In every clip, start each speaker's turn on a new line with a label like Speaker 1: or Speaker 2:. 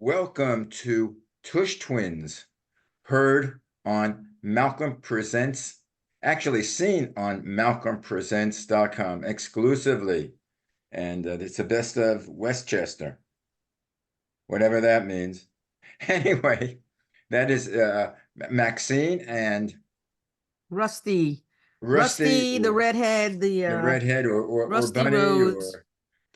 Speaker 1: Welcome to Tush Twins, heard on Malcolm Presents, actually seen on malcolmpresents.com exclusively. And it's the best of Westchester, whatever that means. Anyway, that is Maxine and
Speaker 2: Rusty,
Speaker 1: Rusty,
Speaker 2: Rusty, the
Speaker 1: or
Speaker 2: redhead,
Speaker 1: the redhead, or
Speaker 2: Rusty
Speaker 1: Bunny,
Speaker 2: Rhodes.
Speaker 1: or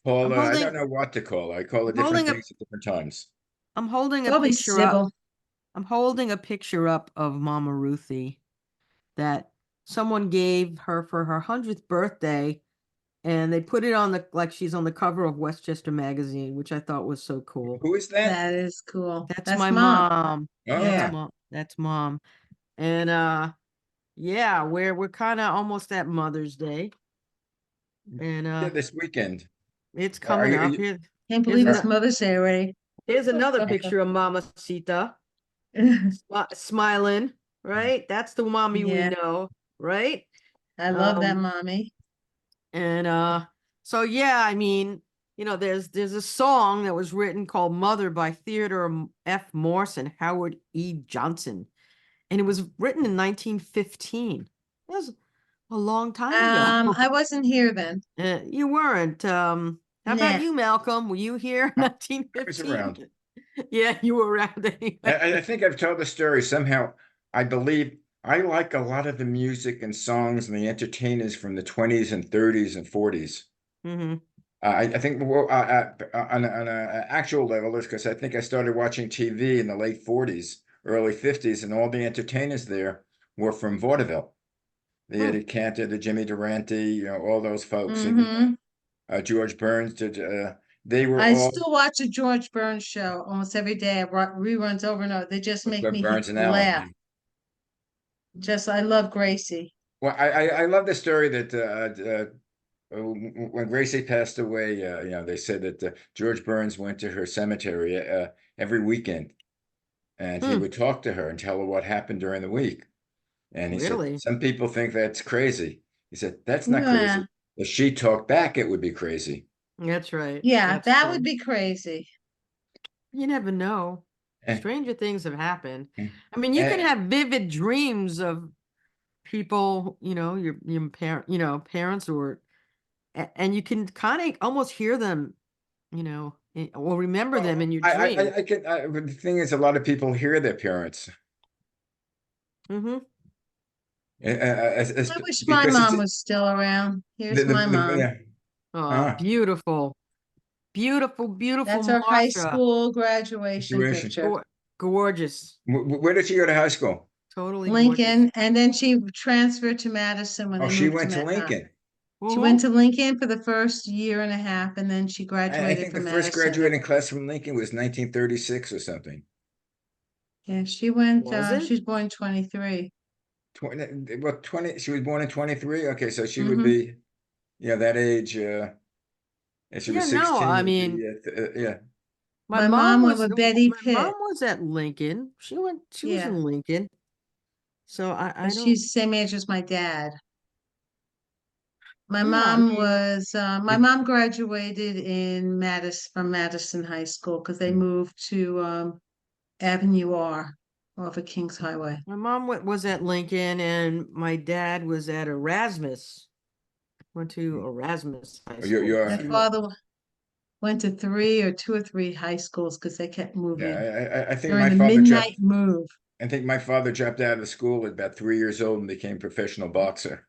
Speaker 2: I'm
Speaker 1: Paula. I don't
Speaker 2: holding,
Speaker 1: know what to call her. I call her
Speaker 2: I'm
Speaker 1: different
Speaker 2: holding a,
Speaker 1: things at different times.
Speaker 2: I'm holding a
Speaker 3: Probably
Speaker 2: picture up.
Speaker 3: Sybil.
Speaker 2: I'm holding a picture up of Mama Ruthie that someone gave her for her 100th birthday, and they put it on like she's on the cover of Westchester magazine, which I thought was so cool.
Speaker 1: Who is that?
Speaker 3: That is cool.
Speaker 2: That's
Speaker 3: That's
Speaker 2: my
Speaker 3: mom.
Speaker 2: mom. That's
Speaker 1: Ah,
Speaker 3: Yeah.
Speaker 2: mom. That's mom. And yeah, we're kind of almost at Mother's Day, and
Speaker 1: yeah, this weekend.
Speaker 2: it's
Speaker 1: Are
Speaker 2: coming up.
Speaker 1: you?
Speaker 3: Can't
Speaker 2: Here's
Speaker 3: believe it's
Speaker 2: an,
Speaker 3: Mother's Day already.
Speaker 2: here's another picture of Mama Sita. Smiling, right? That's the mommy we
Speaker 3: Yeah,
Speaker 2: know, right?
Speaker 3: I love that
Speaker 2: Um,
Speaker 3: mommy.
Speaker 2: and so yeah, I mean, there's a song that was written called Mother by Theodore F. Morse and Howard E. Johnson, and it was written in 1915. That was a long time ago.
Speaker 3: I wasn't here then.
Speaker 2: You weren't. How about
Speaker 3: Nah.
Speaker 2: you, Malcolm? Were you here in
Speaker 1: I was
Speaker 2: 1915?
Speaker 1: around.
Speaker 2: Yeah, you were around
Speaker 1: I
Speaker 2: anyway.
Speaker 1: think I've told the story somehow. I believe I like a lot of the music and songs and the entertainers from the 20s and 30s and 40s.
Speaker 2: Hmm.
Speaker 1: I think well, on a actual level is because I think I started watching TV in the late 40s, early 50s, and all the entertainers there were from vaudeville. The
Speaker 2: Hmm.
Speaker 1: Eddie Cantor, the Jimmy Durante, all those folks, even
Speaker 3: Mm-hmm.
Speaker 1: George Burns. They were
Speaker 3: I
Speaker 1: all
Speaker 3: still watch a George Burns show almost every day. I reruns over and over. They just make
Speaker 1: with
Speaker 3: me
Speaker 1: Burns and
Speaker 3: laugh.
Speaker 1: Allen.
Speaker 3: Just, I love Gracie.
Speaker 1: Well, I love the story that when Gracie passed away, they said that George Burns went to her cemetery every weekend, and he
Speaker 2: Hmm.
Speaker 1: would talk to her and tell her what happened during the week. And he said,
Speaker 2: Really?
Speaker 1: some people think that's crazy. He said, that's not
Speaker 3: Yeah,
Speaker 1: crazy. If she talked back, it would be crazy.
Speaker 2: That's right.
Speaker 3: yeah,
Speaker 2: That's
Speaker 3: that would
Speaker 2: true.
Speaker 3: be crazy.
Speaker 2: You never know.
Speaker 1: And,
Speaker 2: Stranger things have happened.
Speaker 1: and,
Speaker 2: I mean, you can
Speaker 1: and
Speaker 2: have vivid dreams of people, your parents and you can kind of almost hear them, or remember them
Speaker 1: well,
Speaker 2: in your dream.
Speaker 1: but the thing is, a lot of people hear their parents
Speaker 2: Mm-hmm.
Speaker 3: I wish my
Speaker 1: because it's
Speaker 3: mom was still around.
Speaker 1: the,
Speaker 3: Here's
Speaker 1: the,
Speaker 3: my
Speaker 1: the
Speaker 3: mom.
Speaker 1: yeah.
Speaker 2: Oh,
Speaker 1: Ah,
Speaker 2: beautiful, beautiful, beautiful
Speaker 3: That's our high
Speaker 2: Marsha.
Speaker 3: school graduation
Speaker 1: situation.
Speaker 3: picture.
Speaker 2: Gorgeous.
Speaker 1: Where did she go to high school?
Speaker 2: Totally gorgeous.
Speaker 3: Lincoln, and then she transferred to Madison when
Speaker 1: Oh,
Speaker 3: they
Speaker 1: she
Speaker 3: moved to
Speaker 1: went to
Speaker 3: Manhattan.
Speaker 1: Lincoln.
Speaker 3: She went
Speaker 2: Mm-hmm.
Speaker 3: to Lincoln for the first year and a half, and then she
Speaker 1: I
Speaker 3: graduated
Speaker 1: think the
Speaker 3: from
Speaker 1: first
Speaker 3: Madison.
Speaker 1: graduating class from Lincoln was 1936 or something.
Speaker 3: Yeah, she went,
Speaker 2: Was it?
Speaker 3: she's born 23.
Speaker 1: 20, well, 20, she was born in 23. Okay, so she would
Speaker 3: Mm-hmm.
Speaker 1: be, that age. And she
Speaker 2: Yeah,
Speaker 1: was
Speaker 2: no,
Speaker 1: 16,
Speaker 2: I
Speaker 1: would
Speaker 2: mean,
Speaker 1: be, yeah.
Speaker 3: My mom went with Betty
Speaker 2: my
Speaker 3: Pitt.
Speaker 2: mom was at Lincoln. She was
Speaker 3: Yeah,
Speaker 2: in Lincoln. So I
Speaker 3: but
Speaker 2: don't,
Speaker 3: she's the same age as my dad.
Speaker 2: yeah, I mean,
Speaker 3: My mom graduated in Madison from Madison High School because they moved to Avenue R off of Kings Highway.
Speaker 2: my mom was at Lincoln and my dad was at Erasmus. Went to Erasmus High School.
Speaker 3: My
Speaker 1: You're,
Speaker 3: father went to two or three high schools because they kept moving
Speaker 1: yeah, I think
Speaker 3: during
Speaker 1: my
Speaker 3: the
Speaker 1: father
Speaker 3: midnight
Speaker 1: dropped.
Speaker 3: move.
Speaker 1: I think my father dropped out of school at about 3 years old and became a professional boxer.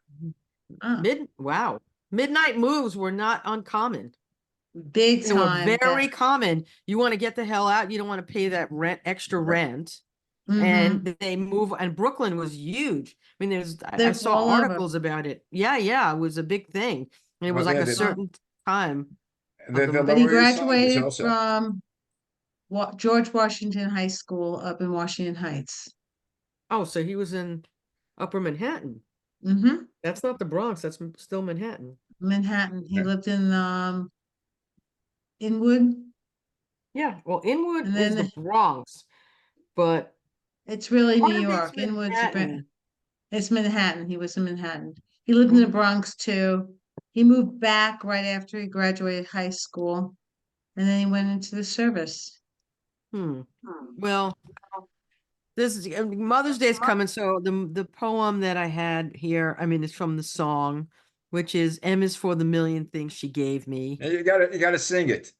Speaker 3: Ah,
Speaker 2: Wow. Midnight moves were not uncommon.
Speaker 3: big
Speaker 2: They were
Speaker 3: time.
Speaker 2: very common. You want to get the hell out. You don't want to pay that extra
Speaker 1: Right.
Speaker 2: rent.
Speaker 3: Mm-hmm.
Speaker 2: And they move, and Brooklyn was huge. I mean, I
Speaker 3: They're
Speaker 2: saw
Speaker 3: all over.
Speaker 2: articles about it. Yeah, it was a big thing. And it was
Speaker 1: Well,
Speaker 2: like
Speaker 1: yeah,
Speaker 2: a certain time of
Speaker 1: the
Speaker 3: But he
Speaker 1: Lower East Side was
Speaker 3: graduated
Speaker 1: also.
Speaker 3: from George Washington High School up in Washington Heights.
Speaker 2: Oh, so he was in Upper Manhattan.
Speaker 3: Mm-hmm.
Speaker 2: That's not the Bronx. That's still Manhattan.
Speaker 3: Manhattan. He
Speaker 1: Yeah.
Speaker 3: lived in Inwood,
Speaker 2: Yeah. Well, Inwood
Speaker 3: and
Speaker 2: is the
Speaker 3: then
Speaker 2: Bronx, but
Speaker 3: it's really New
Speaker 2: part of it's
Speaker 3: York. Inwood's
Speaker 2: Manhattan.
Speaker 3: it's Manhattan. He was in Manhattan. He lived in the
Speaker 2: Mhm.
Speaker 3: Bronx too. He moved back right after he graduated high school, and then he went into the service.
Speaker 2: Well, this is Mother's Day is coming, so the poem that I had here, I mean, it's from the song, which is M is for the million things she gave me.
Speaker 1: And you gotta sing it.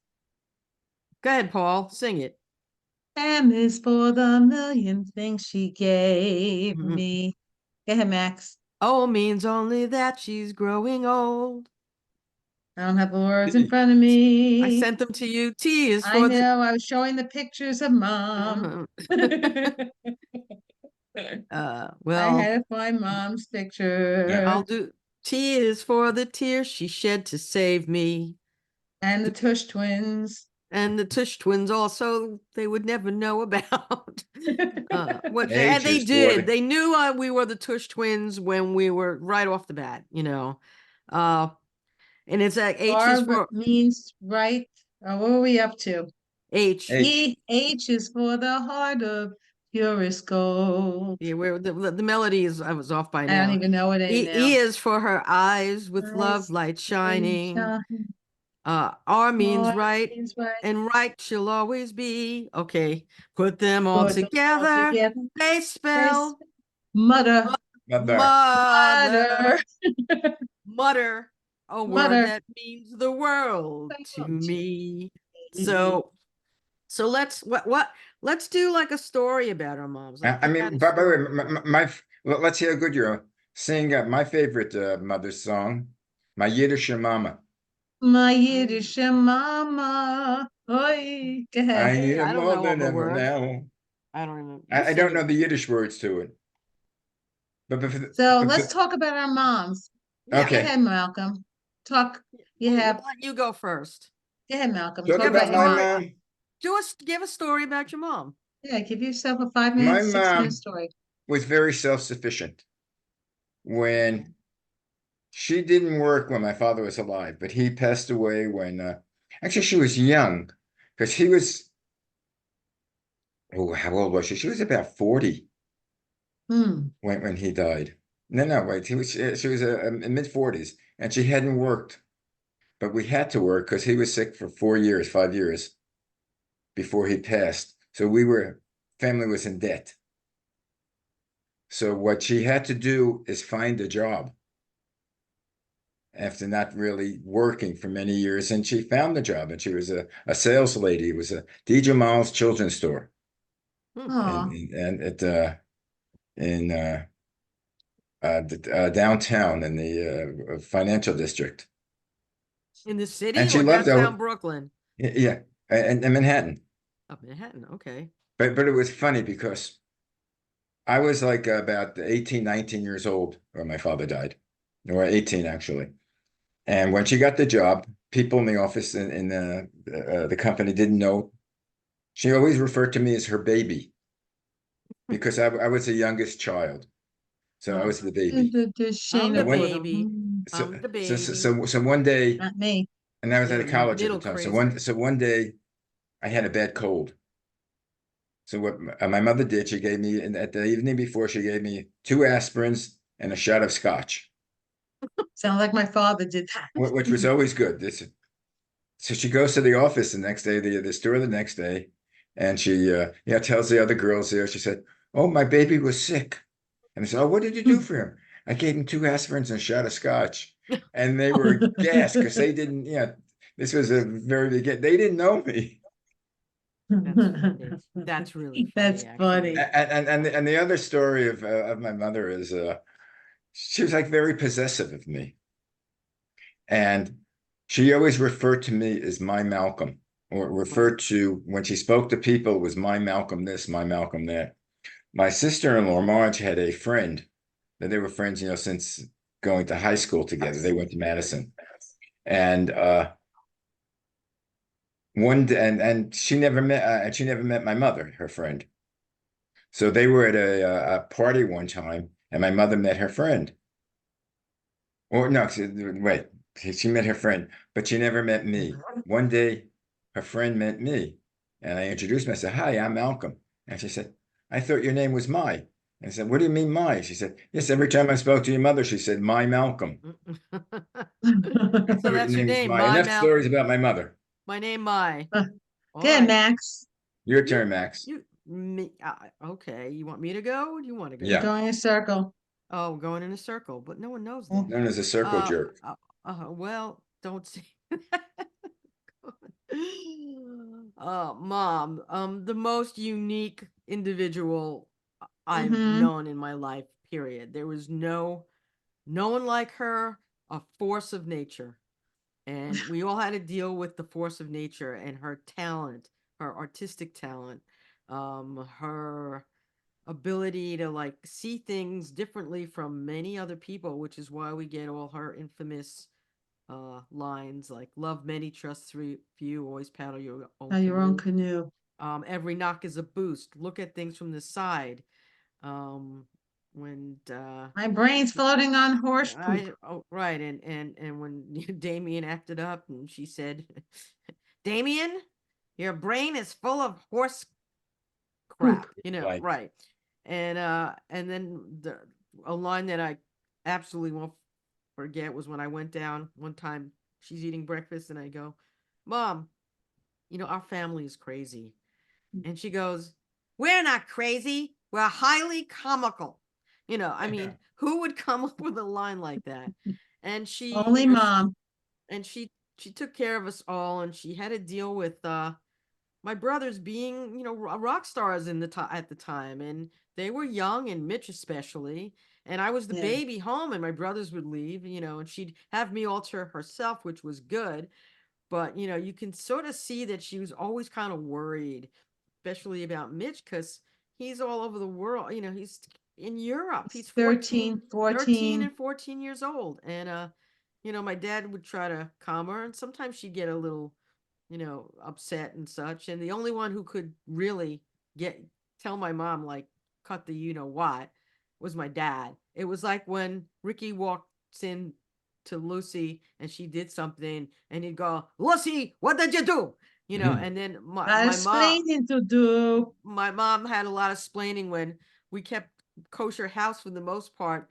Speaker 2: Go ahead, Paul, sing it.
Speaker 3: M is for the million things she gave
Speaker 2: Mhm.
Speaker 3: me. Go ahead, Max.
Speaker 2: O means only that she's growing old.
Speaker 3: I don't have the words in
Speaker 1: Hey,
Speaker 3: front of
Speaker 2: I
Speaker 3: me.
Speaker 2: sent them to you. T is
Speaker 3: I
Speaker 2: for the
Speaker 3: know, I was showing the pictures of mom. I
Speaker 2: well,
Speaker 3: had to find mom's
Speaker 1: Yeah.
Speaker 3: picture.
Speaker 2: I'll do T is for the tears she shed to save me.
Speaker 3: And the Tush twins.
Speaker 2: And the Tush twins also, they would never know about. What they, and
Speaker 1: H
Speaker 2: they
Speaker 1: is for
Speaker 2: did.
Speaker 1: the
Speaker 2: They knew we were the Tush twins when we were right off the bat, Uh, and it's like H is
Speaker 3: R
Speaker 2: for
Speaker 3: means right. Oh, what are we up to?
Speaker 2: H.
Speaker 1: H.
Speaker 3: H is for the heart of purest gold.
Speaker 2: Yeah, where the melody is, I was off by
Speaker 3: I don't
Speaker 2: now.
Speaker 3: even know it
Speaker 2: E,
Speaker 3: now.
Speaker 2: e is for her eyes with love
Speaker 3: Eyes
Speaker 2: light
Speaker 3: really
Speaker 2: shining.
Speaker 3: shine.
Speaker 2: R means
Speaker 3: R
Speaker 2: right,
Speaker 3: means right.
Speaker 2: and right she'll always be. Okay, put them all
Speaker 3: Put them all
Speaker 2: together.
Speaker 3: together.
Speaker 2: They
Speaker 3: This
Speaker 2: spell
Speaker 3: mother,
Speaker 1: Mother.
Speaker 2: mother,
Speaker 3: mother,
Speaker 2: mutter, a word
Speaker 3: mother.
Speaker 2: that means the world to me.
Speaker 3: Me.
Speaker 2: So let's do like a story about our moms. Like
Speaker 1: I
Speaker 2: pick out
Speaker 1: mean,
Speaker 2: a
Speaker 1: by the way,
Speaker 2: story.
Speaker 1: let's hear how good you're. Sing my favorite mother's song, my Yiddish mama.
Speaker 3: My Yiddish mama. Oi, go
Speaker 1: I
Speaker 3: ahead.
Speaker 1: need her
Speaker 2: I don't
Speaker 1: more
Speaker 2: know all
Speaker 1: than
Speaker 2: the
Speaker 1: ever
Speaker 2: words.
Speaker 1: now.
Speaker 2: I don't remember. You
Speaker 1: I
Speaker 2: sing
Speaker 1: don't
Speaker 2: it.
Speaker 1: know the Yiddish words to it,
Speaker 3: So let's
Speaker 1: but
Speaker 3: talk about our moms.
Speaker 2: Yeah.
Speaker 3: Go
Speaker 1: okay.
Speaker 3: ahead, Malcolm. Talk. You
Speaker 2: We'll
Speaker 3: have.
Speaker 2: let you go first.
Speaker 3: Go ahead, Malcolm.
Speaker 1: Talk
Speaker 3: Talk
Speaker 2: Give a
Speaker 3: about
Speaker 1: about
Speaker 3: your
Speaker 1: my
Speaker 3: mom.
Speaker 2: story.
Speaker 1: mom.
Speaker 2: Give a story about your mom.
Speaker 3: Yeah, give yourself a 5 minute,
Speaker 1: My
Speaker 3: 6 minute
Speaker 1: mom
Speaker 3: story.
Speaker 1: was very self-sufficient. When she didn't work when my father was alive, but he passed away when actually she was young because he was, oh, how old was she? She was about 40
Speaker 3: Hmm.
Speaker 1: when he died. No, wait, she was in mid 40s and she hadn't worked, but we had to work because he was sick for 4 years, 5 years before he passed. So family was in debt. So what she had to do is find a job after not really working for many years. And she found the job and she was a sales lady. It was a DJ Miles children's store
Speaker 2: Hmm.
Speaker 3: Aw.
Speaker 1: in downtown in the financial district.
Speaker 2: In the
Speaker 1: And
Speaker 2: city
Speaker 1: she
Speaker 2: or
Speaker 1: loved
Speaker 2: downtown
Speaker 1: it.
Speaker 2: Brooklyn?
Speaker 1: Yeah, and Manhattan.
Speaker 2: Up Manhattan. Okay.
Speaker 1: But it was funny because I was like about 18, 19 years old when my father died, or 18 actually. And when she got the job, people in the office in the company didn't know. She always referred to me as her baby because I was the youngest child. So I
Speaker 2: Hmm.
Speaker 1: was the baby.
Speaker 3: The
Speaker 2: I'm
Speaker 3: Shayna
Speaker 2: the
Speaker 1: When
Speaker 3: Puddle.
Speaker 2: baby.
Speaker 1: so
Speaker 2: I'm the
Speaker 1: so so
Speaker 2: baby.
Speaker 1: so, so one day,
Speaker 3: Not me.
Speaker 1: and I was
Speaker 2: They're
Speaker 1: at college at the
Speaker 2: middle
Speaker 1: time.
Speaker 2: crazy.
Speaker 1: So one day I had a bad cold. So what my mother did, she gave me, and at the evening before, she gave me 2 aspirins and a shot of scotch,
Speaker 3: Sound like my father did that.
Speaker 1: which was always good. So she goes to the office the next day, the store the next day, and she tells the other girls there. She said, "Oh, my baby was sick," and I said, "Oh, what did you do for him?" I gave him 2 aspirins and a shot of scotch, and they were gassed because they didn't. Yeah, this was a very big. They didn't know me.
Speaker 2: That's funny. That's really
Speaker 3: That's
Speaker 2: funny, actually.
Speaker 3: funny.
Speaker 1: And the other story of my mother is she was like very possessive of me. And she always referred to me as my Malcolm, or referred to when she spoke to people, it was my Malcolm this, my Malcolm that. My sister-in-law, Marge, had a friend that they were friends, since going to high school together. They went to Madison. And one day, and she never met my mother, her friend. So they were at a party one time, and my mother met her friend. Or no, wait, she met her friend, but she never met me. One day, her friend met me, and I introduced myself. I said, "Hi, I'm Malcolm." And she said, "I thought your name was Mai." And I said, "What do you mean, Mai?" She said, "Yes, every time I spoke to your mother, she said, my Malcolm. I
Speaker 2: So
Speaker 1: thought your
Speaker 2: that's your
Speaker 1: name was
Speaker 2: name,
Speaker 1: Mai."
Speaker 2: my
Speaker 1: Enough stories
Speaker 2: Malcolm.
Speaker 1: about my mother.
Speaker 2: My name, my. All
Speaker 3: Good,
Speaker 2: right.
Speaker 3: Max.
Speaker 1: Your
Speaker 2: You,
Speaker 1: turn, Max.
Speaker 2: okay. You want me to go? Or do you want to go?
Speaker 3: We're
Speaker 1: Yeah,
Speaker 3: going in a circle.
Speaker 2: Oh, going in a circle, but no one knows that.
Speaker 3: Mm.
Speaker 1: known as a circle
Speaker 2: Uh,
Speaker 1: jerk.
Speaker 2: well, don't say that. Mom, the most unique individual I've
Speaker 3: Mm-hmm.
Speaker 2: known in my life, period. There was no one like her, a force of nature. And we all had to deal with the force of nature and her talent, her artistic talent, her ability to like see things differently from many other people, which is why we get all her infamous lines like "love many, trust few, always paddle your own
Speaker 3: Now your own
Speaker 2: canoe."
Speaker 3: canoe.
Speaker 2: Every knock is a boost. Look at things from the side. Um, when
Speaker 3: My brain's floating on horse poop.
Speaker 2: oh right, and when Damien acted up, and she said, "Damien, your brain is full of horse
Speaker 3: Poop.
Speaker 2: crap," you know,
Speaker 1: Like,
Speaker 2: right? And then a line that I absolutely won't forget was when I went down one time. She's eating breakfast, and I go, "Mom, our family is crazy," and she goes, "We're not crazy. We're highly comical." I mean, who would come up with a line like that? And she,
Speaker 3: Only mom.
Speaker 2: and she took care of us all, and she had to deal with my brothers being, rock stars at the time, and they were young, and Mitch especially, and I was the
Speaker 3: Yeah.
Speaker 2: baby home, and my brothers would leave, and she'd have me all to herself, which was good, but you can sort of see that she was always kind of worried, especially about Mitch, because he's all over the world. He's in Europe. He's
Speaker 3: 13,
Speaker 2: 13
Speaker 3: 14.
Speaker 2: and 14 years old. And, my dad would try to calm her, and sometimes she'd get a little, upset and such. And the only one who could really tell my mom, like, cut the what was my dad. It was like when Ricky walked in to Lucy and she did something, and he'd go, "Lucy, what did you do?" And then
Speaker 3: Got explaining to do.
Speaker 2: my mom had a lot of splaining when we kept kosher house for the most part.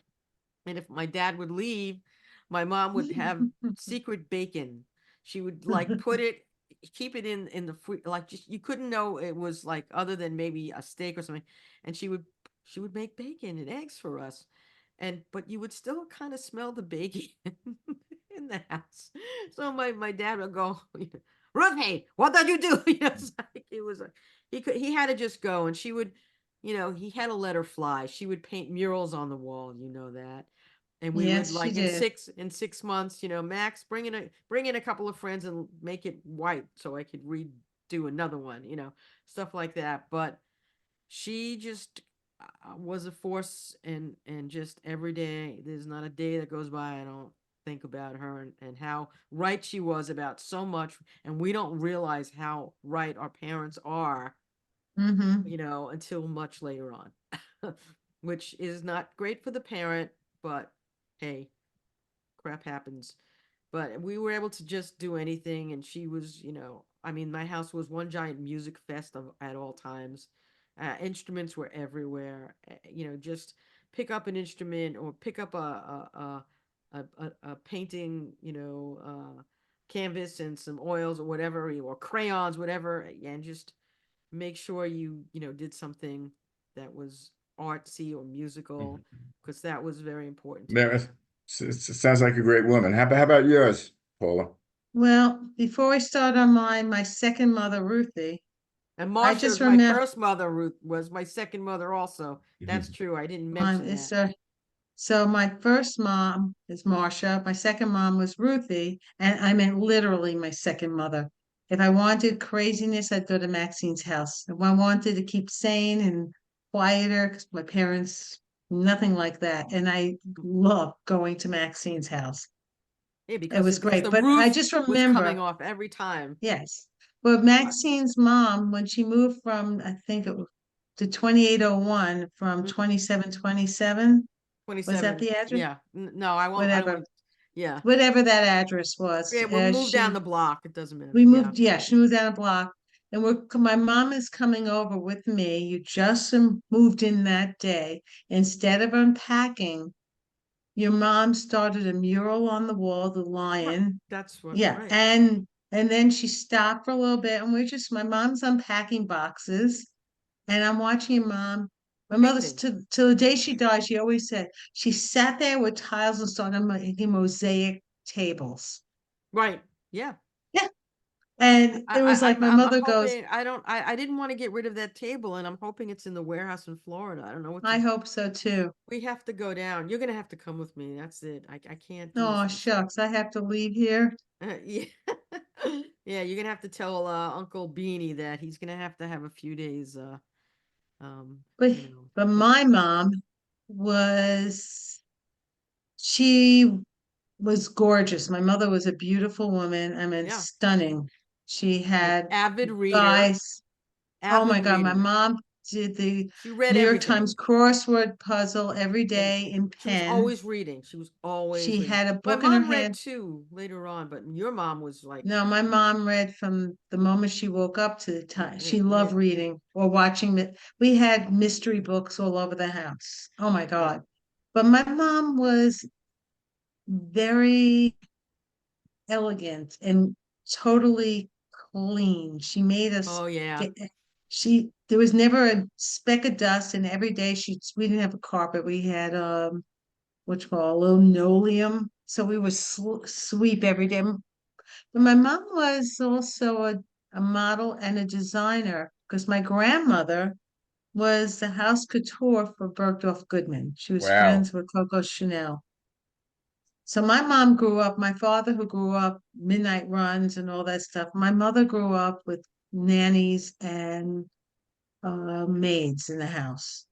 Speaker 2: And if my dad would leave, my mom would have secret bacon. She would like keep it in the like, just you couldn't know it was like other than maybe a steak or something. And she would make bacon and eggs for us. But you would still kind of smell the bacon in the house. So my dad would go, "Ruthie, what did you do?" It's like it was like he had to just go, and she would, he had to let her fly. She would paint murals on the wall, that. And we would
Speaker 3: Yes, she
Speaker 2: like
Speaker 3: did.
Speaker 2: in 6 months, Max, bring in a couple of friends and make it white so I could redo another one, stuff like that. But she just was a force, and just every day, there's not a day that goes by I don't think about her, and how right she was about so much, and we don't realize how right our parents are,
Speaker 3: Mm-hmm.
Speaker 2: until much later on, which is not great for the parent, but hey, crap happens. But we were able to just do anything, and she was, I mean, my house was one giant music fest at all times. Instruments were everywhere. Just pick up an instrument or pick up a painting, canvas and some oils or whatever, or crayons, whatever, and just make sure you did something that was artsy or musical, because that was very important to me.
Speaker 1: there, sounds like a great woman. How about yours, Paula?
Speaker 3: Well, before I start on mine, my second mother, Ruthie,
Speaker 2: And
Speaker 3: I
Speaker 2: Marcia
Speaker 3: just
Speaker 2: was my
Speaker 3: remember
Speaker 2: first mother. Ruth was my second mother also. That's true. I didn't
Speaker 3: mine
Speaker 2: mention
Speaker 3: is
Speaker 2: that.
Speaker 3: so my first mom is Marcia. My second mom was Ruthie, and I meant literally my second mother. If I wanted craziness, I'd go to Maxine's house. If I wanted to keep sane and quieter, because my parents, nothing like that. And I love going to Maxine's house.
Speaker 2: Yeah,
Speaker 3: It was
Speaker 2: because
Speaker 3: great.
Speaker 2: the
Speaker 3: But I
Speaker 2: roof
Speaker 3: just
Speaker 2: was coming
Speaker 3: remember,
Speaker 2: off every time.
Speaker 3: yes. But Maxine's mom, when she moved from, I think it was to 2801 from
Speaker 2: Mhm.
Speaker 3: 2727, was that
Speaker 2: 27.
Speaker 3: the address?
Speaker 2: Yeah. No, I won't. I don't
Speaker 3: Whatever,
Speaker 2: want. Yeah.
Speaker 3: whatever that address was.
Speaker 2: Yeah. We'll move down the block. It doesn't matter.
Speaker 3: We
Speaker 2: Yeah.
Speaker 3: moved, yeah, she moved down a block. And my mom is coming over with me. You just moved in that day. Instead of unpacking, your mom started a mural on the wall, the
Speaker 2: Right.
Speaker 3: lion.
Speaker 2: That's what.
Speaker 3: Yeah,
Speaker 2: Right.
Speaker 3: and And then she stopped for a little bit and my mom's unpacking boxes and I'm watching mom. My mother's
Speaker 2: Painting.
Speaker 3: till the day she died, she always said she sat there with tiles and started making mosaic tables.
Speaker 2: Right. Yeah.
Speaker 3: Yeah. And it was like my
Speaker 2: I'm
Speaker 3: mother goes,
Speaker 2: hoping I didn't want to get rid of that table, and I'm hoping it's in the warehouse in Florida. I don't know what
Speaker 3: I
Speaker 2: to.
Speaker 3: hope so too.
Speaker 2: We have to go down. You're gonna have to come with me. That's it. I can't do this
Speaker 3: Oh,
Speaker 2: myself.
Speaker 3: shucks, I have to leave here.
Speaker 2: Yeah. Yeah, you're gonna have to tell Uncle Beanie that he's gonna have to have a few days um,
Speaker 3: But
Speaker 2: you know.
Speaker 3: but my mom was she was gorgeous. My mother was a beautiful woman. I mean,
Speaker 2: Yeah.
Speaker 3: stunning. She
Speaker 2: An
Speaker 3: had
Speaker 2: avid reader.
Speaker 3: guys. Oh
Speaker 2: Avid
Speaker 3: my God, my
Speaker 2: reader.
Speaker 3: mom did the
Speaker 2: She read
Speaker 3: New York Times
Speaker 2: everything.
Speaker 3: crossword puzzle every
Speaker 2: And
Speaker 3: day in
Speaker 2: she was
Speaker 3: pen.
Speaker 2: always reading. She was always
Speaker 3: She
Speaker 2: reading.
Speaker 3: had a
Speaker 2: My
Speaker 3: book in her
Speaker 2: mom read
Speaker 3: hand.
Speaker 2: too later on, but your mom was like,
Speaker 3: No, my mom read from the moment she woke up to the time. She loved
Speaker 2: yeah,
Speaker 3: reading or watching it. We had mystery books all over the house. Oh my
Speaker 2: yeah.
Speaker 3: God. But my mom was very elegant and totally clean. She made us
Speaker 2: Oh yeah.
Speaker 3: get, there was never a speck of dust and every day we didn't have a carpet. We had, what you call a little linoleum. So we would sweep every day. But my mom was also a model and a designer because my grandmother was the house couture for Bergdorf Goodman. She was
Speaker 1: Wow.
Speaker 3: friends with Coco Chanel. So my mom grew up, my father who grew up midnight runs and all that stuff. My mother grew up with nannies and maids in the house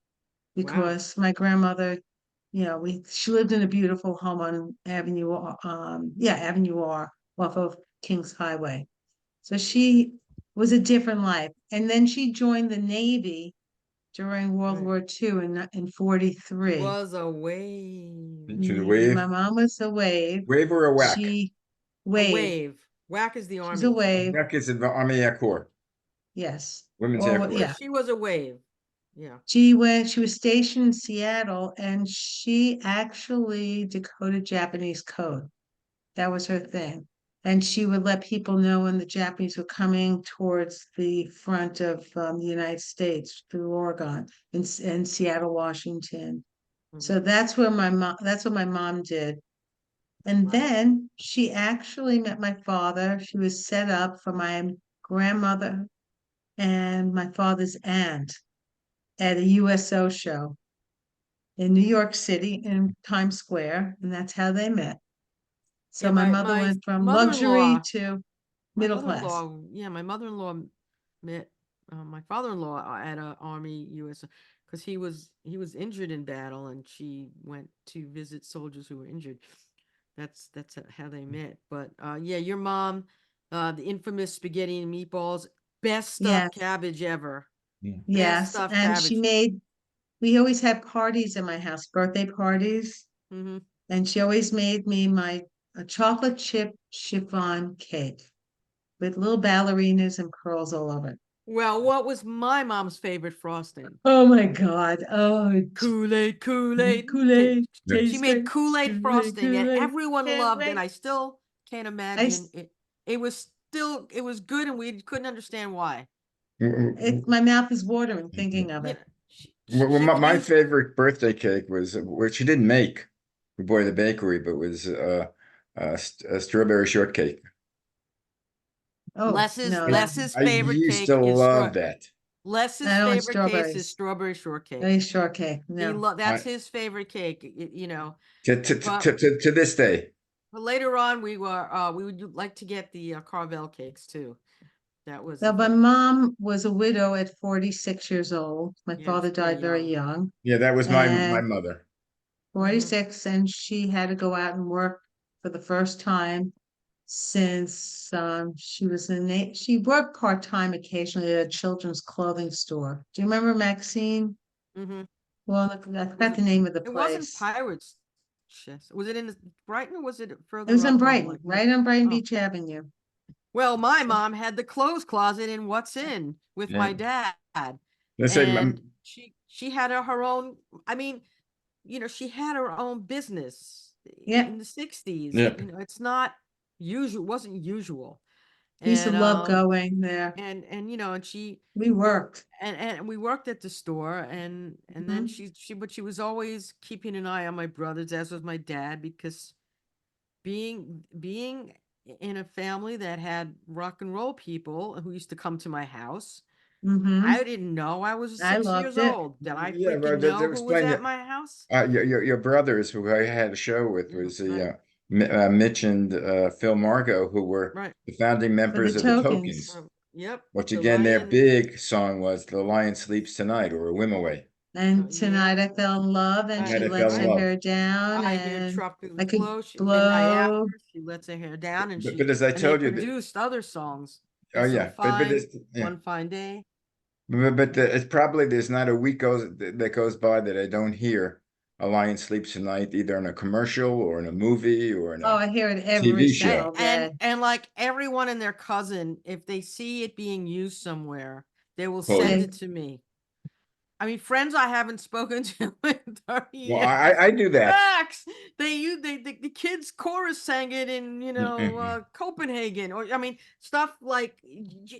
Speaker 2: Wow.
Speaker 3: because my grandmother, she lived in a beautiful home on Avenue R off of Kings Highway. So she was a different life. And then she joined the Navy during World
Speaker 2: Right.
Speaker 3: War II in
Speaker 2: She
Speaker 3: 43.
Speaker 2: was a wave.
Speaker 1: To the wave,
Speaker 3: My mom was a wave.
Speaker 1: wave or a whack?
Speaker 3: She
Speaker 2: A
Speaker 3: wave.
Speaker 2: wave. Whack is the
Speaker 3: She's a
Speaker 2: army.
Speaker 3: wave.
Speaker 1: Whack is the Army Air Corps,
Speaker 3: Yes.
Speaker 1: Women's Air
Speaker 3: Or
Speaker 2: But
Speaker 3: yeah.
Speaker 1: Force.
Speaker 2: she was a wave. Yeah.
Speaker 3: She was stationed in Seattle and she actually decoded Japanese code. That was her thing. And she would let people know when the Japanese were coming towards the front of the United States through Oregon in Seattle, Washington.
Speaker 2: Mhm.
Speaker 3: So that's what my mom did. And
Speaker 2: Wow.
Speaker 3: then she actually met my father. She was set up for my grandmother and my father's aunt at a USO show in New York City in Times Square. And that's how they met.
Speaker 2: Yeah,
Speaker 3: So my mother
Speaker 2: my
Speaker 3: went from luxury
Speaker 2: mother-in-law,
Speaker 3: to
Speaker 2: my
Speaker 3: middle class.
Speaker 2: mother-in-law, yeah, my mother-in-law met my father-in-law at a Army US because he was injured in battle, and she went to visit soldiers who were injured. That's how they met. But yeah, your mom, the infamous spaghetti and meatballs, best stuffed
Speaker 3: Yes,
Speaker 2: cabbage ever.
Speaker 1: Yeah.
Speaker 2: Best
Speaker 3: yes.
Speaker 2: stuffed
Speaker 3: And
Speaker 2: cabbage.
Speaker 3: we always had parties in my house, birthday parties.
Speaker 2: Hmm.
Speaker 3: And she always made me a chocolate chip chiffon cake with little ballerinas and pearls all over it.
Speaker 2: Well, what was my mom's favorite frosting?
Speaker 3: Oh my God. Oh,
Speaker 2: Kool-Aid, Kool-Aid.
Speaker 3: Kool-Aid
Speaker 2: She
Speaker 3: tastes
Speaker 2: made
Speaker 3: great.
Speaker 2: Kool-Aid
Speaker 3: Kool-Aid,
Speaker 2: frosting that
Speaker 3: Kool-Aid.
Speaker 2: everyone
Speaker 3: Can't
Speaker 2: loved, and
Speaker 3: wait.
Speaker 2: I still can't
Speaker 3: I,
Speaker 2: imagine
Speaker 3: s-
Speaker 2: it. It was good, and we couldn't understand why.
Speaker 3: my mouth is watering thinking of
Speaker 2: You
Speaker 3: it.
Speaker 2: know,
Speaker 1: Well,
Speaker 2: she would
Speaker 1: my
Speaker 2: use.
Speaker 1: favorite birthday cake was, which she didn't make, Boy the Bakery, but was a strawberry shortcake.
Speaker 3: Oh, no, that
Speaker 2: Les's
Speaker 1: I
Speaker 2: favorite
Speaker 1: used to
Speaker 2: cake is
Speaker 1: love that.
Speaker 2: Les's
Speaker 3: I don't like
Speaker 2: favorite cake is
Speaker 3: strawberries.
Speaker 2: strawberry
Speaker 3: I
Speaker 2: shortcake.
Speaker 3: like shortcake. No.
Speaker 2: That's
Speaker 1: I,
Speaker 2: his favorite cake.
Speaker 1: to,
Speaker 2: But
Speaker 1: to this day.
Speaker 2: later on we would like to get the Carvel cakes too. That was
Speaker 3: Now,
Speaker 2: the
Speaker 3: my
Speaker 2: thing.
Speaker 3: mom was a widow at 46 years old. My
Speaker 2: Yeah, it was
Speaker 3: father
Speaker 2: pretty
Speaker 3: died very
Speaker 2: young.
Speaker 3: young.
Speaker 1: Yeah, that was my
Speaker 3: And
Speaker 1: mother.
Speaker 2: Hmm.
Speaker 3: 46, and she had to go out and work for the first time since she worked part-time occasionally at a children's clothing store. Do you remember Maxine?
Speaker 2: Hmm.
Speaker 3: Well, I
Speaker 2: Was
Speaker 3: forgot
Speaker 2: it?
Speaker 3: the name of the
Speaker 2: It wasn't
Speaker 3: place.
Speaker 2: Pirates Chest. Was it in Brighton, or was it
Speaker 3: It was
Speaker 2: further
Speaker 3: in
Speaker 2: up on
Speaker 3: Brighton,
Speaker 2: like?
Speaker 3: right on Brighton
Speaker 2: Oh,
Speaker 3: Beach Avenue.
Speaker 2: well, my
Speaker 3: So,
Speaker 2: mom had the clothes closet in What's In with
Speaker 1: Yeah.
Speaker 2: my dad,
Speaker 1: Let's say,
Speaker 2: and she had her own. I mean, she had her own business
Speaker 3: yeah,
Speaker 2: in the 60s.
Speaker 1: yeah.
Speaker 2: It's not usual. Wasn't usual.
Speaker 3: We used to
Speaker 2: And
Speaker 3: love going there.
Speaker 2: and you know, and she
Speaker 3: We worked.
Speaker 2: and we worked at the store, and then
Speaker 3: Mhm.
Speaker 2: but she was always keeping an eye on my brothers, as was my dad, because being in a family that had rock and roll people who used to come to my house,
Speaker 3: Hmm.
Speaker 2: I didn't know I was
Speaker 3: I
Speaker 2: 6 years
Speaker 3: loved it.
Speaker 2: old. Did I
Speaker 1: Yeah,
Speaker 2: freaking
Speaker 1: but that
Speaker 2: know
Speaker 1: was
Speaker 2: who was
Speaker 1: playing
Speaker 2: at
Speaker 1: it.
Speaker 2: my house?
Speaker 1: Your brothers who I had a show with
Speaker 2: Mm,
Speaker 1: was
Speaker 2: right,
Speaker 1: Mitch and Phil Margo, who were
Speaker 2: right.
Speaker 1: the founding
Speaker 3: For the
Speaker 1: members of the
Speaker 3: tokens.
Speaker 1: Tokens,
Speaker 2: Yep,
Speaker 1: which
Speaker 2: the
Speaker 1: again, their
Speaker 2: lion.
Speaker 1: big song was "The Lion Sleeps Tonight" or "Wimoway."
Speaker 3: And
Speaker 2: Yeah,
Speaker 3: tonight I fell in love and
Speaker 1: Tonight
Speaker 3: she
Speaker 1: I fell
Speaker 3: lets
Speaker 1: in
Speaker 3: her
Speaker 2: right.
Speaker 1: love.
Speaker 3: hair down
Speaker 2: I hear
Speaker 3: and I
Speaker 2: tropical
Speaker 3: could
Speaker 2: glow. Midnight after,
Speaker 3: blow.
Speaker 2: she lets her hair down, and
Speaker 1: But as I
Speaker 2: they
Speaker 1: told you, that
Speaker 2: produced other songs.
Speaker 1: oh
Speaker 2: He's so
Speaker 1: yeah,
Speaker 2: fine,
Speaker 1: yeah,
Speaker 2: one fine day.
Speaker 1: it's probably there's not a week that goes by that I don't hear "A Lion Sleeps Tonight" either in a commercial or in a movie or in
Speaker 3: Oh,
Speaker 1: a
Speaker 3: I hear it every
Speaker 1: TV
Speaker 2: And,
Speaker 1: show.
Speaker 3: single
Speaker 2: and
Speaker 3: day.
Speaker 2: and like everyone and their cousin, if they see it being used somewhere, they will
Speaker 1: Oh
Speaker 2: send
Speaker 1: yeah.
Speaker 3: They,
Speaker 2: it to me. I mean, friends I haven't spoken to in 30
Speaker 1: Well,
Speaker 2: years.
Speaker 1: I do that.
Speaker 2: Max, the kids chorus sang it in, Copenhagen, or I mean, stuff like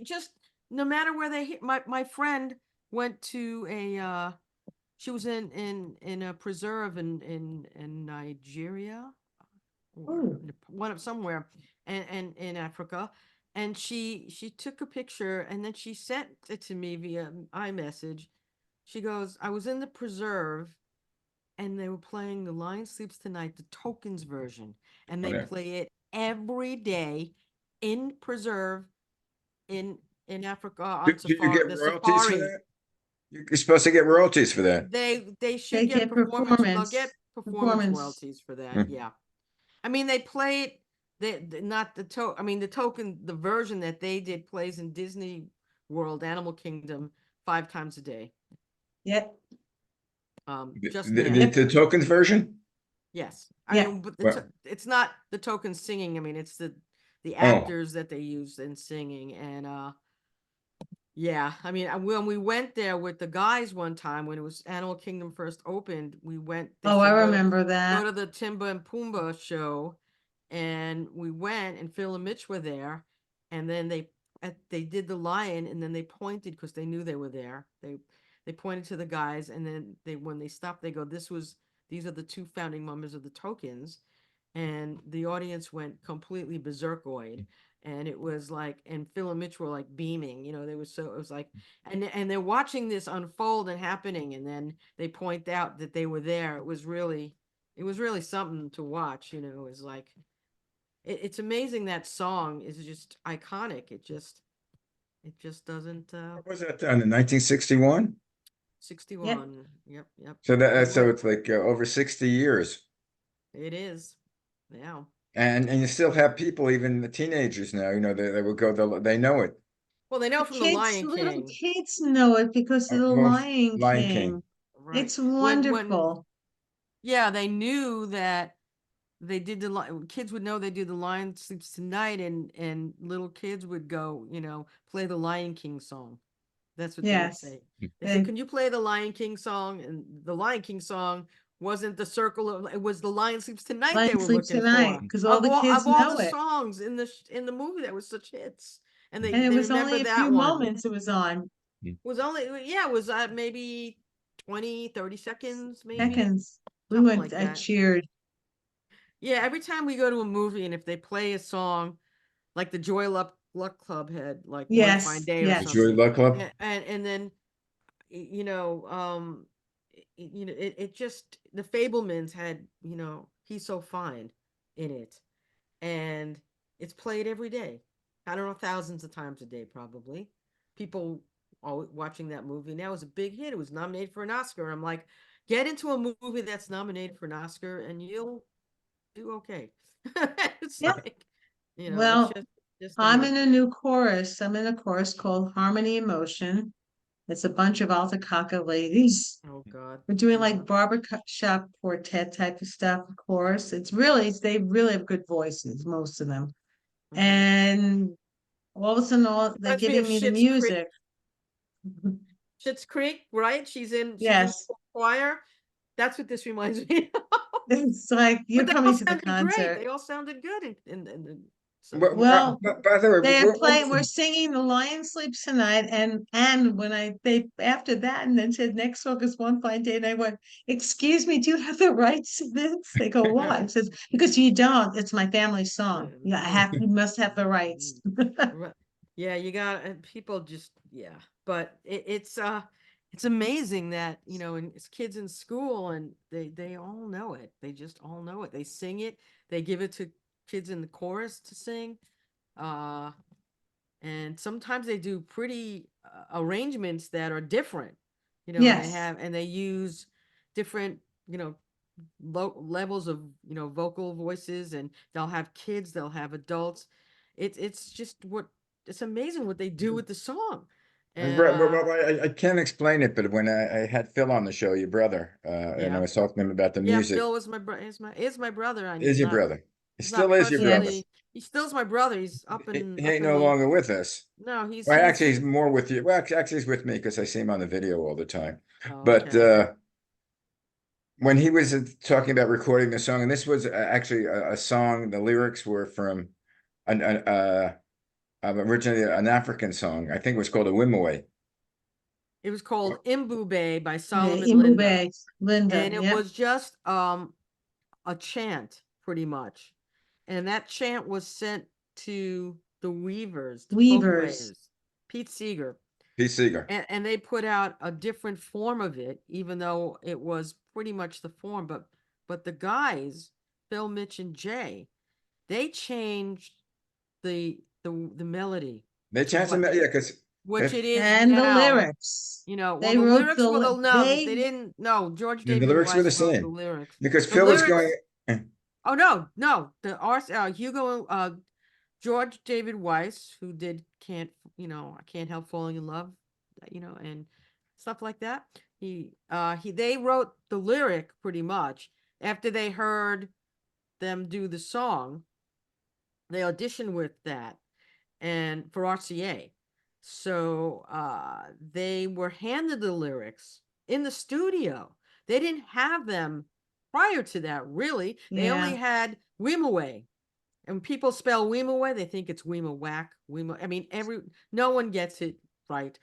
Speaker 2: just no matter where they hit. My friend went to she was in a preserve in Nigeria, or
Speaker 3: oh,
Speaker 2: one of somewhere, and in Africa, and she took a picture and then she sent it to me via iMessage. She goes, I was in the preserve and they were playing The Lion Sleeps Tonight, the Tokens version, and they
Speaker 1: Whatever.
Speaker 2: play it every day in preserve in Africa
Speaker 1: Do,
Speaker 2: on
Speaker 1: do you get
Speaker 2: the
Speaker 1: royalties for
Speaker 2: safari.
Speaker 1: that? You're supposed to get royalties for that.
Speaker 2: They
Speaker 3: they
Speaker 2: should get
Speaker 3: get
Speaker 2: performance. They'll get
Speaker 3: performance.
Speaker 2: performance
Speaker 3: Performance.
Speaker 2: royalties for that.
Speaker 1: Mm.
Speaker 2: Yeah. I mean, they play it. Not I mean, the version that they did plays in Disney World, Animal Kingdom, 5 times a day.
Speaker 3: Yep.
Speaker 2: Just now.
Speaker 1: The tokens version?
Speaker 2: Yes. I
Speaker 3: Yeah.
Speaker 2: mean, but
Speaker 1: Well,
Speaker 2: it's not the token singing. I mean, it's the
Speaker 1: oh,
Speaker 2: actors that they use in singing, and yeah. I mean, when we went there with the guys one time when it was Animal Kingdom first opened, we went. They
Speaker 3: Oh, I
Speaker 2: said
Speaker 3: remember
Speaker 2: go
Speaker 3: that.
Speaker 2: to the Timba and Pumbaa show, and we went, and Phil and Mitch were there, and then they did the lion, and then they pointed because they knew they were there. They pointed to the guys, and then when they stopped, they go, these are the two founding members of the Tokens, and the audience went completely berserkoid. And it was like, and Phil and Mitch were like beaming, they were so, it was like, and they're watching this unfold and happening, and then they point out that they were there. It was really something to watch. It was like, it's amazing. That song is just iconic. It just doesn't.
Speaker 1: what was that done in 1961?
Speaker 3: Yep.
Speaker 2: 61. Yep, yep.
Speaker 1: So
Speaker 2: We
Speaker 1: so
Speaker 2: went.
Speaker 1: it's like over 60 years.
Speaker 2: It is. Yeah.
Speaker 1: And you still have people, even the teenagers now, they will go, they know it.
Speaker 2: Well, they know
Speaker 3: The
Speaker 2: from the
Speaker 3: kids,
Speaker 2: Lion
Speaker 3: little
Speaker 2: King.
Speaker 3: kids know it because of the
Speaker 1: Well,
Speaker 3: Lion
Speaker 1: Lion King.
Speaker 3: King.
Speaker 2: Right.
Speaker 3: It's
Speaker 2: When
Speaker 3: wonderful.
Speaker 2: yeah, they knew that they did kids would know they do The Lion Sleeps Tonight, and little kids would go, play the Lion King song. That's what they would
Speaker 3: Yes.
Speaker 2: say. They said,
Speaker 3: They,
Speaker 2: "Can you play the Lion King song?" And the Lion King song wasn't the circle of, it was The Lion Sleeps Tonight they
Speaker 3: Lion
Speaker 2: were
Speaker 3: sleeps
Speaker 2: looking
Speaker 3: tonight
Speaker 2: for.
Speaker 3: because all the
Speaker 2: Of
Speaker 3: kids
Speaker 2: all
Speaker 3: know
Speaker 2: the
Speaker 3: it.
Speaker 2: songs in the movie that was such hits. And
Speaker 3: And it
Speaker 2: they
Speaker 3: was only
Speaker 2: remembered
Speaker 3: a few
Speaker 2: that one.
Speaker 3: moments it was on.
Speaker 2: Was only, yeah, it was maybe 20, 30 seconds, maybe
Speaker 3: Seconds. We
Speaker 2: something
Speaker 3: went,
Speaker 2: like
Speaker 3: I
Speaker 2: that.
Speaker 3: cheered.
Speaker 2: Yeah, every time we go to a movie and if they play a song like the Joy Luck Club had, like One Fine
Speaker 3: Yes,
Speaker 2: Day or
Speaker 1: The
Speaker 3: yes.
Speaker 1: Joy
Speaker 2: something,
Speaker 1: Luck Club.
Speaker 2: and then it just, the Fablemans had, He's So Fine in it, and it's played every day. I don't know, thousands of times a day, probably. People all watching that movie now. It was a big hit. It was nominated for an Oscar. I'm like, get into a movie that's nominated for an Oscar and you'll do okay. It's
Speaker 3: Yeah.
Speaker 2: like, it's
Speaker 3: Well,
Speaker 2: just
Speaker 3: I'm in a
Speaker 2: amazing.
Speaker 3: new chorus. I'm in a chorus called Harmony Emotion. It's a bunch of Alta Kaka ladies.
Speaker 2: Oh God.
Speaker 3: We're doing
Speaker 2: Uh-huh.
Speaker 3: like barbershop quartet type of stuff, of course. They really have good voices, most of them.
Speaker 2: Hmm.
Speaker 3: And all of a sudden, they're
Speaker 2: Reminds me of
Speaker 3: giving me the
Speaker 2: Schitt's Creek.
Speaker 3: music.
Speaker 2: Schitt's Creek, right? She's in
Speaker 3: Yes.
Speaker 2: the choir. That's what this reminds me of.
Speaker 3: It's like you're
Speaker 2: But they all
Speaker 3: coming to the
Speaker 2: sounded great.
Speaker 3: concert.
Speaker 2: They all sounded good in the So
Speaker 3: Well,
Speaker 1: By the way,
Speaker 3: they are playing, we're singing The Lion Sleeps Tonight, and when they after that, and then said next song is One Fine Day, and I went, excuse me, do you have the rights to this? They go, why? I says, because you don't, it's my family song. Yeah, you must have the rights.
Speaker 2: Right. Yeah, you got people just but it's amazing that and it's kids in school and they all know it. They just all know it. They sing it. They give it to kids in the chorus to sing. Uh, and sometimes they do pretty arrangements that are different. And
Speaker 3: Yes,
Speaker 2: they use different levels of vocal voices, and they'll have kids, they'll have adults. It's just it's amazing what they do with the song. And
Speaker 1: well, I can't explain it, but when I had Phil on the show, your brother, and I
Speaker 2: yeah,
Speaker 1: was talking to him about the
Speaker 2: yeah,
Speaker 1: music,
Speaker 2: Phil was my brother, is my brother, and
Speaker 1: is
Speaker 2: he's
Speaker 1: your
Speaker 2: not
Speaker 1: brother. He
Speaker 2: he's not
Speaker 1: still is your brother.
Speaker 2: personally, he still's my brother. He's
Speaker 1: He
Speaker 2: up
Speaker 1: ain't
Speaker 2: in
Speaker 1: no
Speaker 2: the
Speaker 1: longer with us.
Speaker 2: no,
Speaker 1: Well, actually, he's more with you. Well, actually, he's with me because I see him on the video all the time.
Speaker 2: oh,
Speaker 1: But
Speaker 2: okay.
Speaker 1: when he was talking about recording the song, and this was actually a song, the lyrics were from originally an African song. I think it was called a Wimoweh.
Speaker 2: It was called Imbube by
Speaker 3: yeah,
Speaker 2: Solomon Linda,
Speaker 3: Imube, Linda,
Speaker 2: and it
Speaker 3: yep,
Speaker 2: was just a chant pretty much. And that chant was sent to the Weavers, the folk
Speaker 3: Weavers,
Speaker 2: players, Pete Seeger,
Speaker 1: Pete Seeger.
Speaker 2: and they put out a different form of it, even though it was pretty much the form. But the guys, Phil, Mitch, and Jay, they changed the melody
Speaker 1: They
Speaker 2: to
Speaker 1: changed him, yeah, because
Speaker 2: which it
Speaker 1: if
Speaker 2: is
Speaker 3: and the
Speaker 2: now.
Speaker 3: lyrics.
Speaker 2: Well,
Speaker 3: They
Speaker 2: the
Speaker 3: wrote
Speaker 2: lyrics were no, they
Speaker 3: they
Speaker 2: didn't. No, George
Speaker 1: the
Speaker 2: David
Speaker 1: lyrics were the
Speaker 2: Weiss wrote the
Speaker 1: same,
Speaker 2: lyrics.
Speaker 1: because
Speaker 2: The
Speaker 1: Phil was going.
Speaker 2: lyrics. Oh no, the Hugo George David Weiss, who did I Can't Help Falling in Love, and stuff like that. They wrote the lyric pretty much after they heard them do the song. They auditioned with that and for RCA. So they were handed the lyrics in the studio. They didn't have them prior to that, really. They only
Speaker 3: yeah,
Speaker 2: had Weemaway. And when people spell Weemaway, they think it's Weema Whack. I mean, no one gets it right.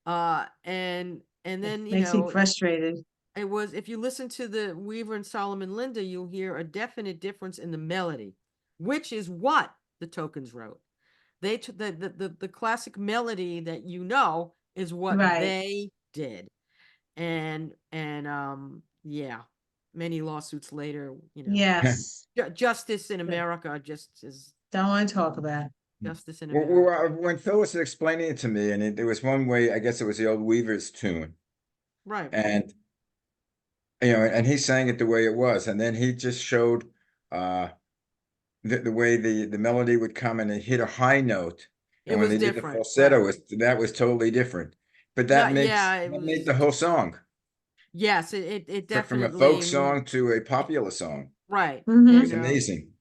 Speaker 2: And then,
Speaker 3: makes me frustrated.
Speaker 2: it was, if you listen to the Weaver and Solomon Linda, you'll hear a definite difference in the melody, which is what the Tokens wrote. The classic melody that is what
Speaker 3: Right.
Speaker 2: they did. And yeah, many lawsuits later,
Speaker 3: Yes.
Speaker 2: justice in America just is
Speaker 3: Don't want to talk about it.
Speaker 2: justice in America.
Speaker 1: When Phil was explaining it to me, and there was one way, I guess it was the old Weavers tune,
Speaker 2: Right.
Speaker 1: and and he sang it the way it was, and then he just showed uh the way the melody would come and it hit a high note,
Speaker 2: It
Speaker 1: and when
Speaker 2: was
Speaker 1: they did the
Speaker 2: different.
Speaker 1: falsetto,
Speaker 2: Right.
Speaker 1: that was totally different. But
Speaker 2: No, yeah, it
Speaker 1: that made
Speaker 2: was,
Speaker 1: the whole song
Speaker 2: yes, it
Speaker 1: from a folk
Speaker 2: definitely,
Speaker 1: song to a popular song.
Speaker 2: right.
Speaker 1: It
Speaker 3: Hmm.
Speaker 1: was amazing.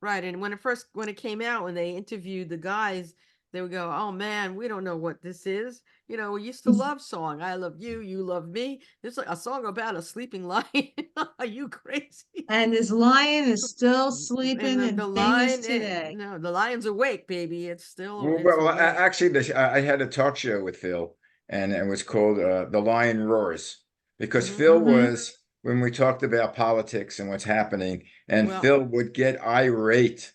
Speaker 2: Right. And when it came out, when they interviewed the guys, they would go, "Oh man, we don't know what this is. We used to love song. I love you, you love me. It's like a song about a sleeping lion. Are you crazy?"
Speaker 3: And this lion is still
Speaker 2: And
Speaker 3: sleeping
Speaker 2: the
Speaker 3: and famous
Speaker 2: lion,
Speaker 3: today.
Speaker 2: no, the lion's awake, baby. It's
Speaker 1: Well,
Speaker 2: awake.
Speaker 1: actually, I had a talk show with Phil, and it was called "The Lion Roars," because
Speaker 2: Hmm.
Speaker 1: Phil
Speaker 3: Hmm.
Speaker 1: was when we talked about politics and what's happening, and
Speaker 2: Well,
Speaker 1: Phil would get irate.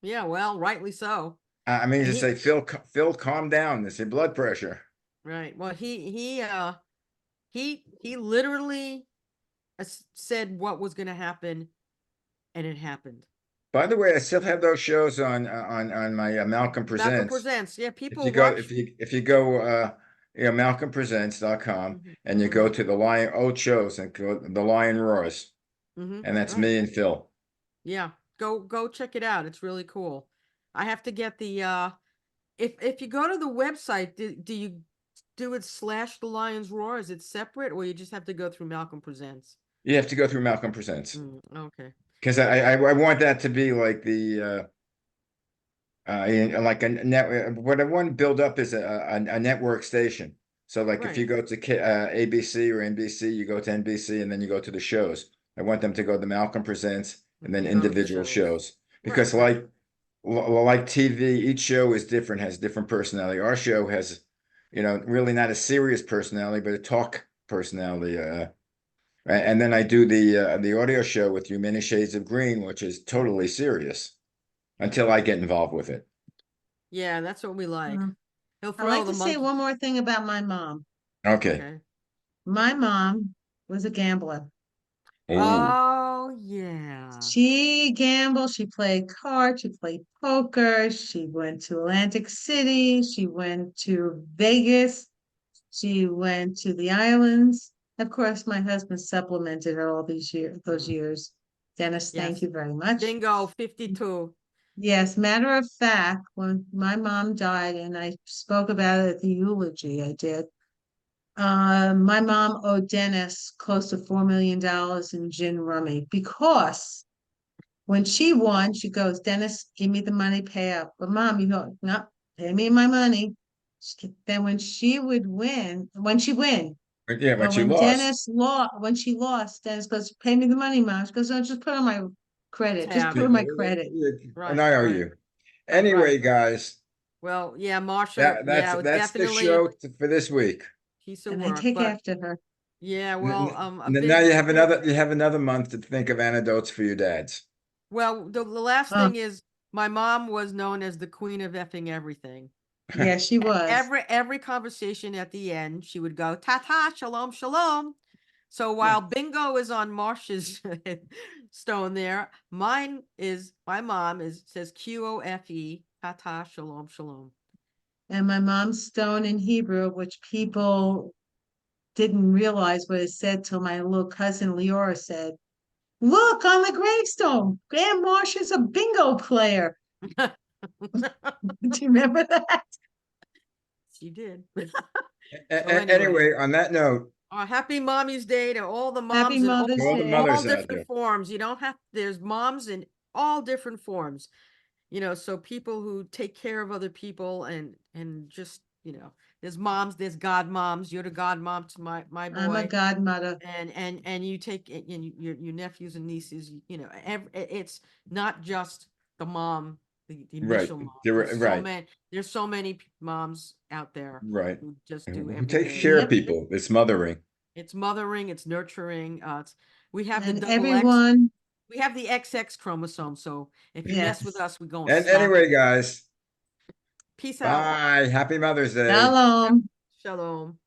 Speaker 2: yeah, well, rightly so.
Speaker 1: I mean,
Speaker 2: And
Speaker 1: to say, Phil, calm down. This is blood pressure.
Speaker 2: right. Well, he literally said what was going to happen, and it happened.
Speaker 1: By the way, I still have those shows on my Malcolm
Speaker 2: Malcolm
Speaker 1: Presents.
Speaker 2: Presents. Yeah,
Speaker 1: If you
Speaker 2: people
Speaker 1: go,
Speaker 2: watch.
Speaker 1: if you go, malcolmpresents.com,
Speaker 2: Hmm.
Speaker 1: and you go
Speaker 2: Hmm.
Speaker 1: to the Lion old shows and go The Lion Roars,
Speaker 2: Hmm.
Speaker 1: and that's
Speaker 2: Right.
Speaker 1: me and Phil.
Speaker 2: Yeah. Go check it out. It's really cool. I have to get the if you go to the website, do you do it / the Lion's Roar? Is it separate, or you just have to go through Malcolm Presents?
Speaker 1: You have to go through Malcolm Presents
Speaker 2: Okay.
Speaker 1: because I want that to be like like a net. What I want to build up is a network station. So like if
Speaker 2: Right.
Speaker 1: you go to ABC or NBC, you go to NBC and then you go to the shows. I want them to go to Malcolm Presents and then
Speaker 2: You go to the
Speaker 1: individual
Speaker 2: shows.
Speaker 1: shows
Speaker 2: Right.
Speaker 1: because
Speaker 2: Right.
Speaker 1: like TV, each show is different, has different personality. Our show has, really not a serious personality, but a talk personality. And then I do the audio show with you, Many Shades of Green, which is totally serious until I get involved with it.
Speaker 2: Yeah, that's what we like.
Speaker 3: Um,
Speaker 2: He'll
Speaker 3: I'd
Speaker 2: throw
Speaker 3: like
Speaker 2: the
Speaker 3: to say
Speaker 2: monkey.
Speaker 3: one more thing about my mom.
Speaker 1: Okay.
Speaker 2: Okay.
Speaker 3: My mom was a gambler.
Speaker 1: Ooh.
Speaker 2: Oh, yeah.
Speaker 3: She gambled, she played cards, she played poker, she went to Atlantic City, she went to Vegas, she went to the islands. Of course, my husband supplemented her all those
Speaker 2: Mm.
Speaker 3: years. Dennis, thank
Speaker 2: Yes.
Speaker 3: you very much.
Speaker 2: Bingo, 52.
Speaker 3: Yes, matter of fact, when my mom died and I spoke about it at the eulogy I did, my mom owed Dennis close to $4 million in gin rummy because when she won, she goes, Dennis, give me the money, pay up. But mom, you go, no, pay me my money. Then when she would win, when she win,
Speaker 1: But yeah, when
Speaker 3: but
Speaker 1: she
Speaker 3: when
Speaker 1: lost.
Speaker 3: when she lost, Dennis goes, pay me the money, mom. She goes, no, just put on my credit. Just
Speaker 2: Tab.
Speaker 3: put on my credit.
Speaker 1: And
Speaker 2: Right,
Speaker 1: I owe
Speaker 2: right,
Speaker 1: you.
Speaker 2: right,
Speaker 1: Anyway,
Speaker 2: right.
Speaker 1: guys,
Speaker 2: Well, yeah, Marsha,
Speaker 1: that's
Speaker 2: yeah, it was
Speaker 1: that's the
Speaker 2: definitely a
Speaker 1: show for this week.
Speaker 2: piece of
Speaker 3: And I
Speaker 2: work,
Speaker 3: take
Speaker 2: but
Speaker 3: after her.
Speaker 2: yeah, well, a
Speaker 1: Now
Speaker 2: big, big,
Speaker 1: you have another month to think of anecdotes for your dads.
Speaker 2: well, the last
Speaker 3: Oh,
Speaker 2: thing is my mom was known as the queen of effing everything.
Speaker 3: yeah, she was.
Speaker 2: Every conversation at the end, she would go, ta ta, shalom, shalom. So
Speaker 3: Yeah.
Speaker 2: while bingo is on Marsh's stone there, my mom says QOFE, ta ta, shalom, shalom.
Speaker 3: And my mom's stone in Hebrew, which people didn't realize what it said till my little cousin Leora said, look on the gravestone. Graham Marsh is a bingo player. Do you remember that?
Speaker 2: She did. So anyway,
Speaker 1: Anyway, on that note,
Speaker 2: happy Mommy's Day to all the
Speaker 3: Happy
Speaker 2: moms in
Speaker 3: Mother's
Speaker 1: all the
Speaker 3: Day.
Speaker 1: mothers
Speaker 2: all
Speaker 1: out
Speaker 2: different
Speaker 1: there.
Speaker 2: forms. You don't have, there's moms in all different forms. So people who take care of other people and just, there's moms, there's god moms. You're the god mom to my
Speaker 3: I'm a
Speaker 2: boy.
Speaker 3: godmother.
Speaker 2: And you take it, and your nephews and nieces, it's not just the mom, the
Speaker 1: Right.
Speaker 2: initial mom.
Speaker 1: Right.
Speaker 2: There's so many moms out there
Speaker 1: Right.
Speaker 2: who just do
Speaker 1: Who takes
Speaker 2: everyday.
Speaker 1: care of
Speaker 3: Yep.
Speaker 1: people. It's mothering.
Speaker 2: It's mothering, it's nurturing. We have the
Speaker 3: And
Speaker 2: double X.
Speaker 3: everyone,
Speaker 2: We have the XX chromosome. So if you mess with
Speaker 3: yes.
Speaker 2: us, we're going to
Speaker 1: And
Speaker 2: slap
Speaker 1: anyway,
Speaker 2: you.
Speaker 1: guys,
Speaker 2: Peace out.
Speaker 1: bye. Happy Mother's Day.
Speaker 3: Shalom.
Speaker 2: Shalom.